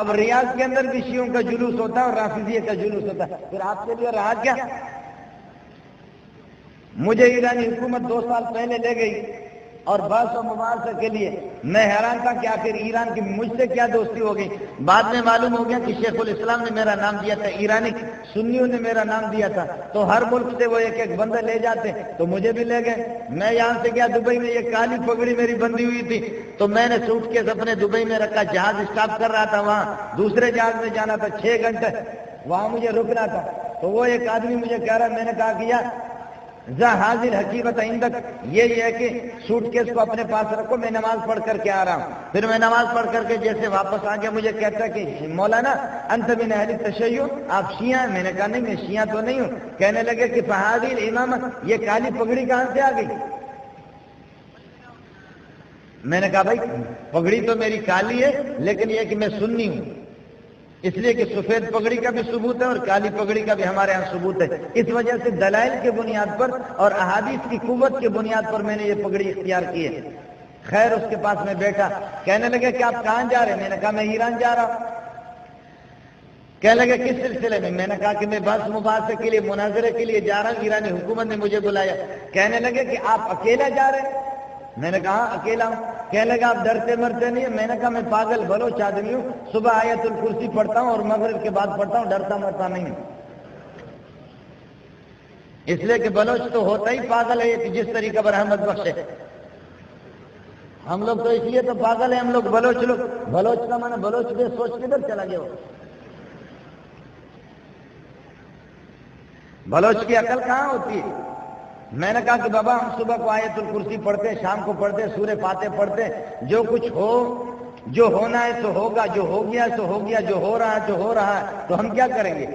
اب ریاض کے اندر بھی شیعوں کا جلوس ہوتا ہے اور رافضیہ کا جلوس ہوتا ہے، پھر آپ کے لیے رہا کیا؟ مجھے ایرانی حکومت 2 سال پہلے لے گئی اور بحث و مباحثہ کے لیے، میں حیران تھا کہ آخر ایران کی مجھ سے کیا دوستی ہو گئی۔ بعد میں معلوم ہو گیا کہ شیخ الاسلام نے میرا نام دیا تھا، ایرانی سنیوں نے میرا نام دیا تھا، تو ہر ملک سے وہ ایک ایک بندہ لے جاتے، تو مجھے بھی لے گئے۔ میں یہاں سے گیا دبئی میں، یہ کالی پگڑی میری بندھی ہوئی تھی، تو میں نے سوٹ کیس اپنے دبئی میں رکھا، جہاز اسٹاپ کر رہا تھا، وہاا دوسرے جہاز میں جانا تھا، 6 گھنٹے وہاں مجھے رکنا تھا۔ تو وہ ایک آدمی مجھے کہہ رہا، میں نے کہا کہ یار ذا حاضر حکیمت عندک، یہ ہے کہ سوٹ کیس کو اپنے پاس رکھو، میں نماز پڑھ کر کے آ رہا ہوں۔ پھر میں نماز پڑھ کر کے جیسے واپس آ گیا، مجھے کہتا کہ مولانا انت من اہل التشیع، آپ شیعہ ہیں؟ میں نے کہا نہیں، میں شیعہ تو نہیں ہوں۔ کہنے لگے کہ فہذه الامامہ، یہ کالی پگڑی کہاں سے آ گئی؟ میں نے کہا بھائی پگڑی تو میری کالی ہے، لیکن یہ کہ میں سنی ہوں، اس لیے کہ سفید پگڑی کا بھی ثبوت ہے اور کالی پگڑی کا بھی ہمارے ہاں ثبوت ہے، اس وجہ سے دلائل کے بنیاد پر اور احادیث کی قوت کے بنیاد پر میں نے یہ پگڑی اختیار کی ہے۔ خیر اس کے پاس میں بیٹھا، کہنے لگے کہ آپ کہاں جا رہے ہیں؟ میں نے کہا میں ایران جا رہا ہوں۔ کہنے لگے کس سلسلے میں؟ میں نے کہا کہ میں بحث مباحثے کے لیے، مناظرے کے لیے جا رہا ہوں، ایرانی حکومت نے مجھے بلایا۔ کہنے لگے کہ آپ اکیلا جا رہے ہیں؟ میں نے کہا اکیلا ہوں۔ کہنے لگا آپ ڈرتے مرتے نہیں ہیں؟ میں نے کہا میں پاگل بلوچ آدمی ہوں، صبح آیت الکرسی پڑھتا ہوں اور مغرب کے بعد پڑھتا ہوں، ڈرتا مرتا نہیں ہوں۔ اس لیے کہ بلوچ تو ہوتا ہی پاگل ہے، کہ جس طریقے پر احمد بخش ہے۔ ہم لوگ تو اس لیے تو پاگل ہیں، ہم لوگ بلوچ کا معنی بلوچ دے سوچ کدھر چلا گیا ہو؟ بلوچ کی عقل کہاں ہوتی ہے؟ میں نے کہا کہ بابا ہم صبح کو آیت الکرسی پڑھتے، شام کو پڑھتے، سورہ فاتح پڑھتے، جو کچھ ہو، جو ہونا ہے تو ہوگا، جو ہو گیا تو ہو گیا، جو ہو رہا ہے تو ہو رہا ہے، تو ہم کیا کریں گے؟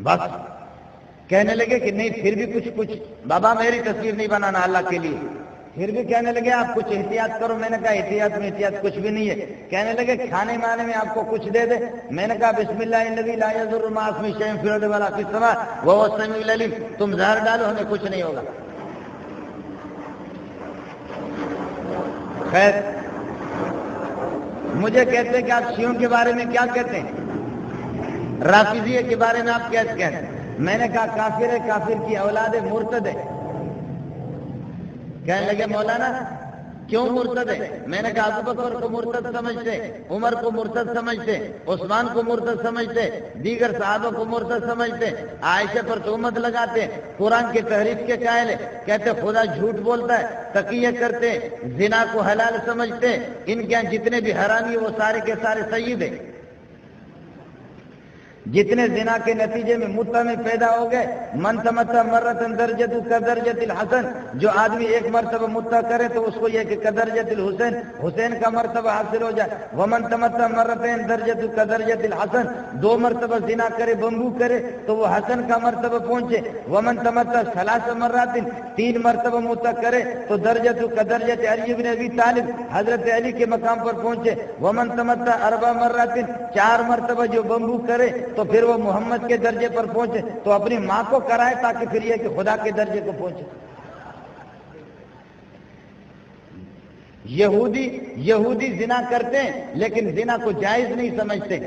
بس کہنے لگے کہ نہیں پھر بھی کچھ بابا میری تصویر نہیں بنانا اللہ کے لیے۔ پھر بھی کہنے لگے آپ کچھ احتیاط کرو۔ میں نے کہا احتیاط میں احتیاط کچھ بھی نہیں ہے۔ کہنے لگے کھانے مانے میں آپ کو کچھ دے دے؟ میں نے کہا بسم اللہ الذی لا یضر مع اسمہ شیء فی الارض ولا فی السماء وهو السمیع العلیم، تم زہر ڈالو ہمیں کچھ نہیں ہوگا۔ خیر مجھے کہتے ہیں کہ آپ شیعوں کے بارے میں کیا کہتے ہیں؟ رافضیہ کے بارے میں آپ کیا کہتے ہیں؟ میں نے کہا کافر ہے، کافر کی اولاد ہے، مرتد ہے۔ کہنے لگے مولانا کیوں مرتد ہے؟ میں نے کہا ابو بکر کو مرتد سمجھتے، عمر کو مرتد سمجھتے، عثمان کو مرتد سمجھتے، دیگر صحابہ کو مرتد سمجھتے، عائشہ پر تہمت لگاتے، قرآن کی تحریف کے قائل ہے، کہتے خدا جھوٹ بولتا ہے، تقیہ کرتے، زنا کو حلال سمجھتے، ان کے جتنے بھی حرامی وہ سارے کے سارے سید ہیں۔ جتنے زنا کے نتیجے میں متع میں پیدا ہو گئے، من تمتع مرتن درجۃ کدرجۃ الحسن، جو آدمی ایک مرتبہ متع کرے تو اس کو یہ کہ کدرجۃ الحسین، حسین کا مرتبہ حاصل ہو جائے۔ ومن تمتع مرتين درجۃ کدرجۃ الحسن، 2 مرتبہ زنا کرے، بمبو کرے تو وہ حسن کا مرتبہ پہنچے۔ ومن تمتع 3 مرات، 3 مرتبہ متع کرے تو درجۃ کدرجۃ علی بن ابی طالب، حضرت علی کے مقام پر پہنچے۔ ومن تمتع 4 مرات، 4 مرتبہ جو بمبو کرے تو پھر وہ محمد کے درجے پر پہنچے، تو اپنی ماں کو کرائے تاکہ پھر یہ کہ خدا کے درجے کو پہنچے۔ یہودی زنا کرتے ہیں لیکن زنا کو جائز نہیں سمجھتے۔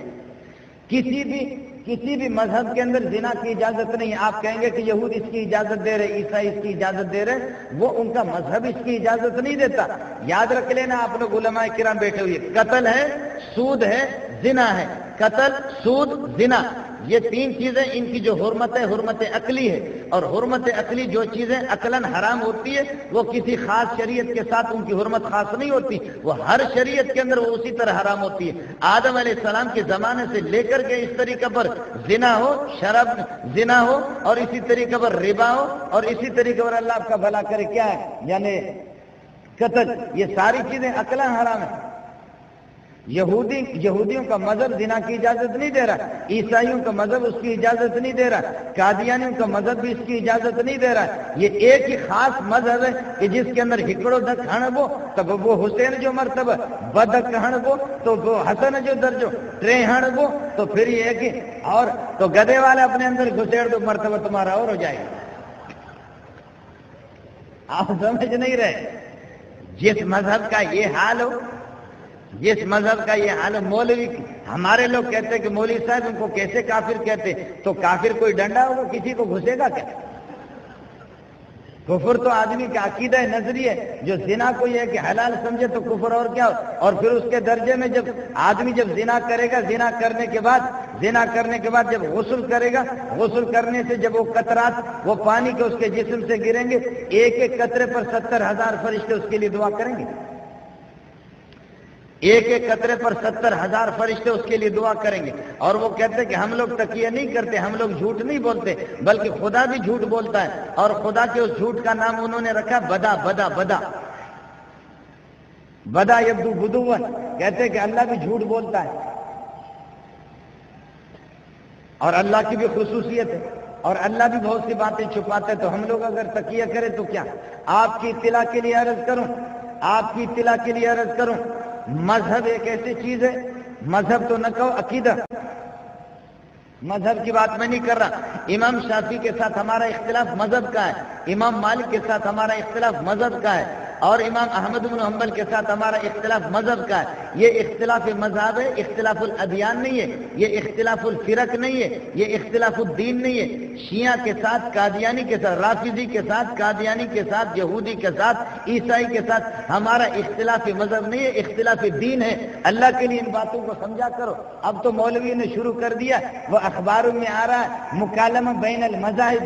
کسی بھی مذہب کے اندر زنا کی اجازت نہیں ہے۔ آپ کہیں گے کہ یہود اس کی اجازت دے رہے، عیسائی اس کی اجازت دے رہے، وہ ان کا مذہب اس کی اجازت نہیں دیتا۔ یاد رکھ لینا آپ لوگ علماء کرام بیٹھے ہوئے، قتل ہے، سود ہے، زنا ہے۔ قتل، سود، زنا، یہ 3 چیزیں ان کی جو حرمت ہے، حرمت عقلی ہے، اور حرمت عقلی جو چیزیں عقلاً حرام ہوتی ہے وہ کسی خاص شریعت کے ساتھ ان کی حرمت خاص نہیں ہوتی، وہ ہر شریعت کے اندر وہ اسی طرح حرام ہوتی ہے۔ آدم علیہ السلام کے زمانے سے لے کر کے اس طریقے پر زنا ہو، شراب زنا ہو، اور اسی طریقے پر ربا ہو، اور اسی طریقے پر اللہ آپ کا بھلا کرے کیا ہے یعنی قتل، یہ ساری چیزیں عقلاً حرام ہیں۔ یہودیوں کا مذہب زنا کی اجازت نہیں دے رہا، عیسائیوں کا مذہب اس کی اجازت نہیں دے رہا، قادیانیوں کا مذہب بھی اس کی اجازت نہیں دے رہا۔ یہ ایک ہی خاص مذہب ہے کہ جس کے اندر ہکڑو دک ہنبو تب وہ حسین جو مرتبہ، بدک ہنبو تو وہ حسن جو درجو، ٹرے ہنبو تو پھر یہ ہے کہ اور تو گدے والے اپنے اندر گھسیڑ دو مرتبہ تمہارا اور ہو جائے گا۔ آپ سمجھ نہیں رہے؟ جس مذہب کا یہ حال ہو، جس مذہب کا یہ حال ہے، مولوی ہمارے لوگ کہتے ہیں کہ مولوی صاحب ان کو کیسے کافر کہتے، تو کافر کوئی ڈنڈا ہوگا کسی کو گھسے گا کیا؟ کفر تو آدمی کا عقیدہ نظری ہے، جو زنا کو یہ ہے کہ حلال سمجھے تو کفر اور کیا ہو، اور پھر اس کے درجے میں جب آدمی جب زنا کرے گا، زنا کرنے کے بعد جب غسل کرے گا، غسل کرنے سے جب وہ قطرات وہ پانی کے اس کے جسم سے گریں گے، ایک ایک قطرے پر 70,000 فرشتے اس کے لیے دعا کریں گے، ایک ایک قطرے پر 70,000 فرشتے اس کے لیے دعا کریں گے۔ اور وہ کہتے ہیں کہ ہم لوگ تقیہ نہیں کرتے، ہم لوگ جھوٹ نہیں بولتے، بلکہ خدا بھی جھوٹ بولتا ہے، اور خدا کے اس جھوٹ کا نام انہوں نے رکھا بدا بدا بدا بدا یبدو بدون، کہتے ہیں کہ اللہ بھی جھوٹ بولتا ہے، اور اللہ کی بھی خصوصیت ہے، اور اللہ بھی بہت سی باتیں چھپاتے ہیں۔ تو ہم لوگ اگر تقیہ کریں تو کیا؟ آپ کی اطلاع کے لیے عرض کروں، مذہب ایک ایسی چیز ہے، مذہب تو نہ کہو، عقیدہ، مذہب کی بات میں نہیں کر رہا۔ امام شافعی کے ساتھ ہمارا اختلاف مذہب کا ہے، امام مالک کے ساتھ ہمارا اختلاف مذہب کا ہے، اور امام احمد بن حنبل کے ساتھ ہمارا اختلاف مذہب کا ہے۔ یہ اختلاف مذہب ہے، اختلاف الادیان نہیں ہے، یہ اختلاف الفرق نہیں ہے، یہ اختلاف الدین نہیں ہے۔ شیعہ کے ساتھ، قادیانی کے ساتھ، رافضی کے ساتھ، قادیانی کے ساتھ، یہودی کے ساتھ، عیسائی کے ساتھ ہمارا اختلاف مذہب نہیں ہے، اختلاف دین ہے۔ اللہ کے لیے ان باتوں کو سمجھا کرو۔ اب تو مولوی نے شروع کر دیا، وہ اخباروں میں آ رہا ہے مکالمہ بین المذاہب،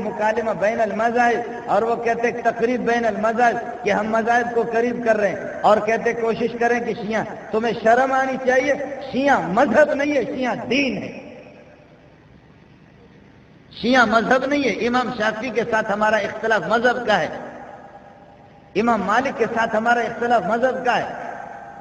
اور وہ کہتے ہیں تقریب بین المذاہب، کہ ہم مذاہب کو قریب کر رہے ہیں، اور کہتے کوشش کریں کہ شیعہ، تمہیں شرم آنی چاہیے، شیعہ مذہب نہیں ہے، شیعہ دین ہے، شیعہ مذہب نہیں ہے۔ امام شافعی کے ساتھ ہمارا اختلاف مذہب کا ہے، امام مالک کے ساتھ ہمارا اختلاف مذہب کا ہے،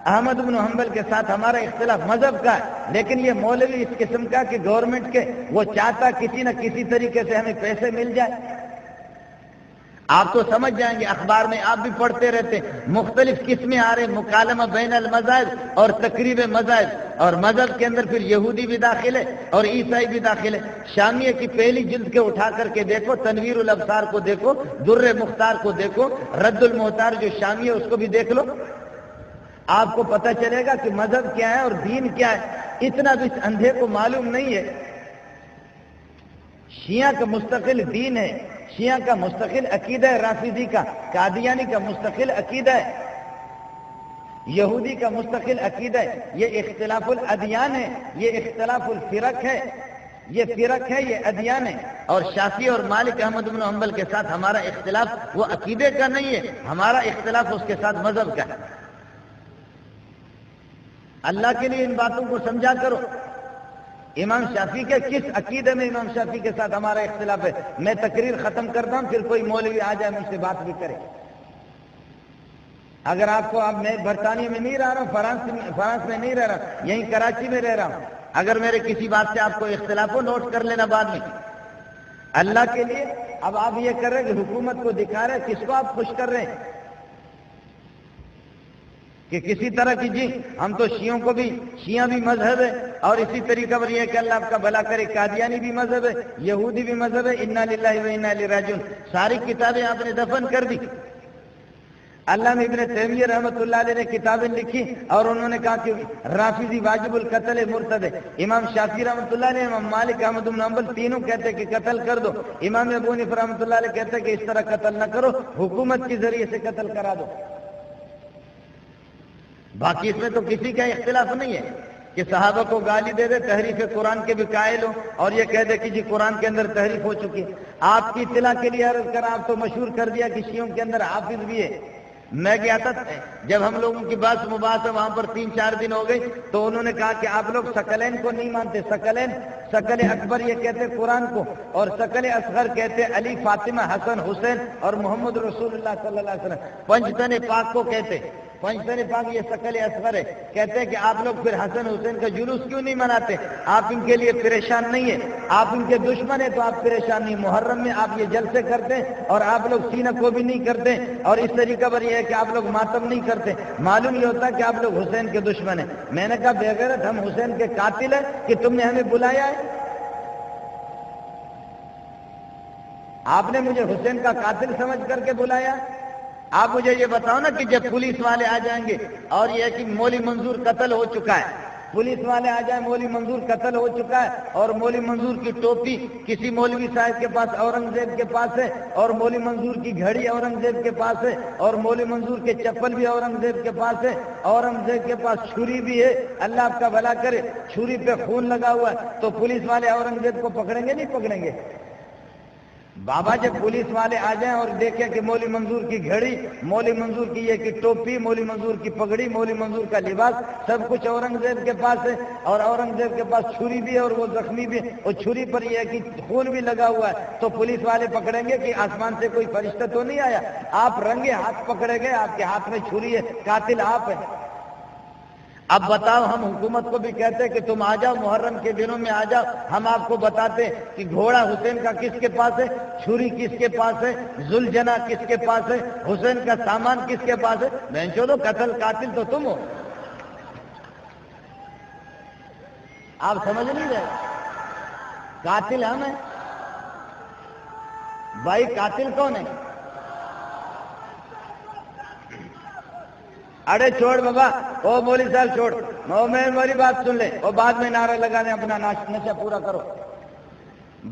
احمد بن حنبل کے ساتھ ہمارا اختلاف مذہب کا ہے۔ لیکن یہ مولوی اس قسم کا کہ گورنمنٹ کے وہ چاہتا کسی نہ کسی طریقے سے ہمیں پیسے مل جائے۔ آپ تو سمجھ جائیں گے، اخبار میں آپ بھی پڑھتے رہتے، مختلف قسمیں آ رہے، مکالمہ بین المذاہب اور تقریب مذاہب، اور مذہب کے اندر پھر یہودی بھی داخل ہے اور عیسائی بھی داخل ہے۔ شامیہ کی پہلی جلد کے اٹھا کر کے دیکھو، تنویر الابصار کو دیکھو، در مختار کو دیکھو، رد المحتار جو شامیہ اس کو بھی دیکھ لو، آپ کو پتہ چلے گا کہ مذہب کیا ہے اور دین کیا ہے۔ اتنا بھی اس اندھے کو معلوم نہیں ہے۔ شیعہ کا مستقل دین ہے، شیعہ کا مستقل عقیدہ ہے، رافضی کا، قادیانی کا مستقل عقیدہ ہے، یہودی کا مستقل عقیدہ ہے۔ یہ اختلاف الادیان ہے، یہ اختلاف الفرق ہے، یہ فرق ہے، یہ ادیان ہے۔ اور شافعی اور مالک احمد بن حنبل کے ساتھ ہمارا اختلاف وہ عقیدے کا نہیں ہے، ہمارا اختلاف اس کے ساتھ مذہب کا ہے۔ اللہ کے لیے ان باتوں کو سمجھا کرو۔ امام شافعی کے کس عقیدے میں امام شافعی کے ساتھ ہمارا اختلاف ہے؟ میں تقریر ختم کرتا ہوں، پھر کوئی مولوی آ جائے مجھ سے بات بھی کرے۔ اگر آپ کو، اب میں برطانیہ میں نہیں رہ رہا ہوں، فرانس میں نہیں رہ رہا ہوں، یہیں کراچی میں رہ رہا ہوں، اگر میرے کسی بات سے آپ کو اختلاف ہو، نوٹ کر لینا بعد میں۔ اللہ کے لیے اب آپ یہ کر رہے ہیں کہ حکومت کو دکھا رہے ہیں، کس کو آپ خوش کر رہے ہیں کہ کسی طرح کی جی ہم تو شیعوں کو بھی، شیعہ بھی مذہب ہے، اور اسی طریقہ پر یہ کہ اللہ آپ کا بھلا کرے، قادیانی بھی مذہب ہے، یہودی بھی مذہب ہے، انا للہ و انا الیہ راجعون، ساری کتابیں آپ نے دفن کر دی۔ علامہ ابن تیمیہ رحمۃ اللہ علیہ نے کتابیں لکھی اور انہوں نے کہا کہ رافضی واجب القتل مرتد ہے۔ امام شافعی رحمۃ اللہ علیہ، امام مالک احمد بن حنبل تینوں کہتے کہ قتل کر دو، امام ابو حنیفہ رحمۃ اللہ علیہ کہتے کہ اس طرح قتل نہ کرو، حکومت کے ذریعے سے قتل کرا دو۔ باقی اس میں تو کسی کا اختلاف نہیں ہے کہ صحابہ کو گالی دے دے، تحریف قرآن کے بھی قائل ہو، اور یہ کہہ دے کہ جی قرآن کے اندر تحریف ہو چکی ہے۔ آپ کی اطلاع کے لیے عرض کر، آپ تو مشہور کر دیا کہ شیعوں کے اندر حافظ بھی ہے۔ میں گیا تھا، جب ہم لوگوں کی بات مباحث وہاں پر 3-4 دن ہو گئی، تو انہوں نے کہا کہ آپ لوگ ثقلین کو نہیں مانتے۔ ثقلین، ثقل اکبر یہ کہتے قرآن کو، اور ثقل اصغر کہتے علی، فاطمہ، حسن، حسین اور محمد رسول اللہ صلی اللہ علیہ وسلم۔ پنجتن پاک کو کہتے، پنجتن پاک یہ ثقل اصغر ہے۔ کہتے ہیں کہ آپ لوگ پھر حسن حسین کا جلوس کیوں نہیں مناتے؟ آپ ان کے لیے پریشان نہیں ہیں، آپ ان کے دشمن ہیں تو آپ پریشان نہیں۔ محرم میں آپ یہ جلسے کرتے ہیں اور آپ لوگ سینہ کو بھی نہیں کرتے، اور اس طریقہ پر یہ ہے کہ آپ لوگ ماتم نہیں کرتے۔ معلوم یہ ہوتا ہے کہ آپ لوگ حسین کے دشمن ہیں۔ میں نے کہا بے غیرت، ہم حسین کے قاتل ہیں کہ تم نے ہمیں بلایا ہے؟ آپ نے مجھے حسین کا قاتل سمجھ کر کے بلایا؟ آپ مجھے یہ بتاؤ نا کہ جب پولیس والے آ جائیں گے اور یہ کہ مولوی منظور قتل ہو چکا ہے، پولیس والے آ جائیں مولوی منظور قتل ہو چکا ہے اور مولوی منظور کی ٹوپی کسی مولوی صاحب کے پاس اورنگزیب کے پاس ہے، اور مولوی منظور کی گھڑی اورنگزیب کے پاس ہے، اور مولوی منظور کے چپل بھی اورنگزیب کے پاس ہے، اورنگزیب کے پاس چھری بھی ہے، اللہ آپ کا بھلا کرے، چھری پہ خون لگا ہوا ہے، تو پولیس والے اورنگزیب کو پکڑیں گے نہیں پکڑیں گے؟ بابا جب پولیس والے آ جائیں اور دیکھیں کہ مولوی منظور کی گھڑی، مولوی منظور کی یہ کی ٹوپی، مولوی منظور کی پگڑی، مولوی منظور کا لباس سب کچھ اورنگزیب کے پاس ہے، اور اورنگزیب کے پاس چھری بھی ہے اور وہ زخمی بھی ہے، اور چھری پر یہ کہ خون بھی لگا ہوا ہے، تو پولیس والے پکڑیں گے کہ آسمان سے کوئی فرشتہ تو نہیں آیا؟ آپ رنگے ہاتھ پکڑے گئے، آپ کے ہاتھ میں چھری ہے، قاتل آپ ہیں۔ اب بتاؤ، ہم حکومت کو بھی کہتے ہیں کہ تم آ جاؤ، محرم کے دنوں میں آ جاؤ، ہم آپ کو بتاتے ہیں کہ گھوڑا حسین کا کس کے پاس ہے، چھری کس کے پاس ہے، ذوالجناح کس کے پاس ہے، حسین کا سامان کس کے پاس ہے؟ بہنچودو قاتل تو تم ہو۔ آپ سمجھ نہیں رہے، قاتل ہم ہیں بھائی، قاتل کون ہے؟ ارے چھوڑ بابا، او مولوی صاحب چھوڑ، میری بات سن لیں، اور بعد میں نعرے لگا دیں، اپنا نشہ پورا کرو۔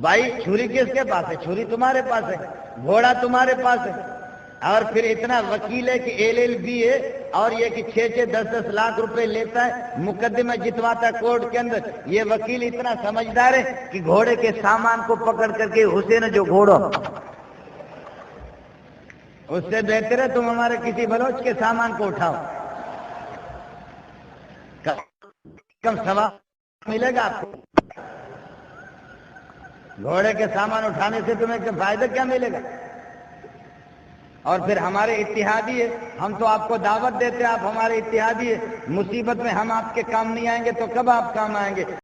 بھائی چھری کس کے پاس ہے؟ چھری تمہارے پاس ہے، گھوڑا تمہارے پاس ہے، اور پھر اتنا وکیل ہے کہ LLB ہے، اور یہ کہ 6-6 10-10 لاکھ روپے لیتا ہے، مقدمہ جتواتا ہے کورٹ کے اندر۔ یہ وکیل اتنا سمجھدار ہے کہ گھوڑے کے سامان کو پکڑ کر کے حسین جو گھوڑا، اس سے بہتر ہے تم ہمارے کسی بلوچ کے سامان کو اٹھاؤ، کم ثواب ملے گا آپ کو۔ گھوڑے کے سامان اٹھانے سے تمہیں فائدہ کیا ملے گا؟ اور پھر ہمارے اتحادی ہے، ہم تو آپ کو دعوت دیتے ہیں، آپ ہمارے اتحادی ہے، مصیبت میں ہم آپ کے کام نہیں آئیں گے تو کب آپ کام آئیں گے؟